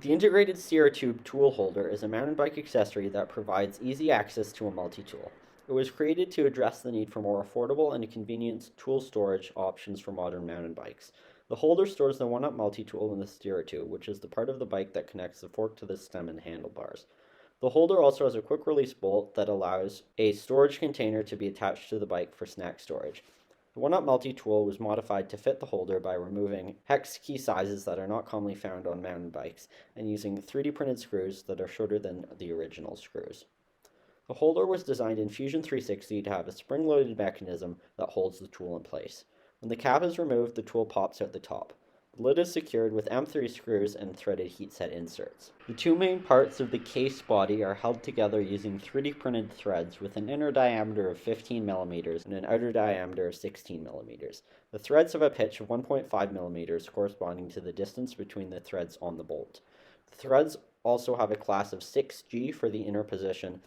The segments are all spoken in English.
The integrated CR2 tool holder is a mountain bike accessory that provides easy access to a multi-tool. It was created to address the need for more affordable and convenient tool storage options for modern mountain bikes. The holder stores the OneUp multi-tool in the CR2, which is the part of the bike that connects the fork to the stem and handlebars. The holder also has a quick release bolt that allows a storage container to be attached to the bike for snack storage. The OneUp multi-tool was modified to fit the holder by removing hex key sizes that are not commonly found on mountain bikes and using 3D printed screws that are shorter than the original screws. The holder was designed in Fusion 360 to have a spring-loaded mechanism that holds the tool in place. When the cap is removed, the tool pops out the top. The lid is secured with M3 screws and threaded heat set inserts. The two main parts of the case body are held together using 3D printed threads with an inner diameter of 15 millimeters and an outer diameter of 16 millimeters. The threads have a pitch of 1.5 millimeters corresponding to the distance between the threads on the bolt. The threads also have a class of 6G for the inner position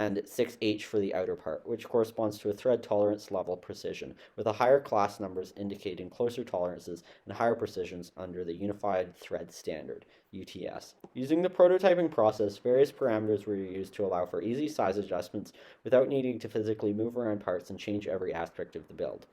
and 6H for the outer part, which corresponds to a thread tolerance level precision, with a higher class numbers indicating closer tolerances and higher precisions under the Unified Thread Standard, UTS. Using the prototyping process, various parameters were used to allow for easy size adjustments without needing to physically move around parts and change every aspect of the build.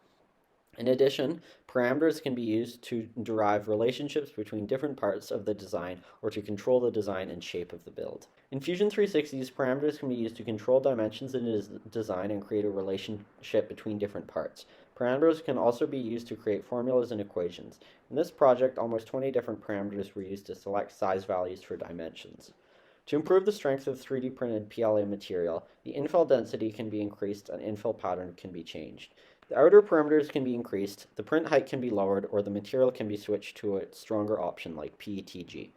In addition, parameters can be used to derive relationships between different parts of the design or to control the design and shape of the build. In Fusion 360's, parameters can be used to control dimensions in a design and create a relationship between different parts. Parameters can also be used to create formulas and equations. In this project, almost 20 different parameters were used to select size values for dimensions. To improve the strength of 3D printed PLA material, the infill density can be increased and infill pattern can be changed. The outer parameters can be increased, the print height can be lowered, or the material can be switched to a stronger option like PETG.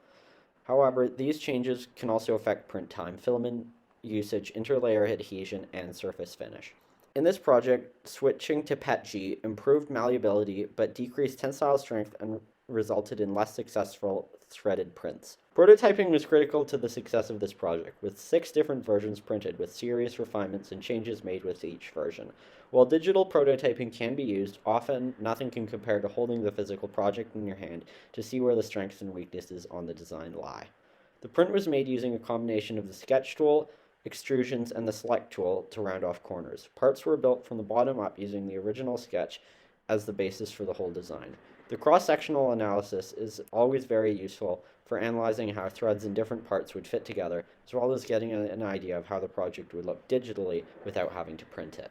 However, these changes can also affect print time, filament usage, interlayer adhesion, and surface finish. In this project, switching to PETG improved malleability but decreased tensile strength and resulted in less successful threaded prints. Prototyping was critical to the success of this project, with 6 different versions printed with serious refinements and changes made with each version. While digital prototyping can be used, often nothing can compare to holding the physical project in your hand to see where the strengths and weaknesses on the design lie. The print was made using a combination of the sketch tool, extrusions, and the select tool to round off corners. Parts were built from the bottom up using the original sketch as the basis for the whole design. The cross-sectional analysis is always very useful for analyzing how threads in different parts would fit together, as well as getting an idea of how the project would look digitally without having to print it.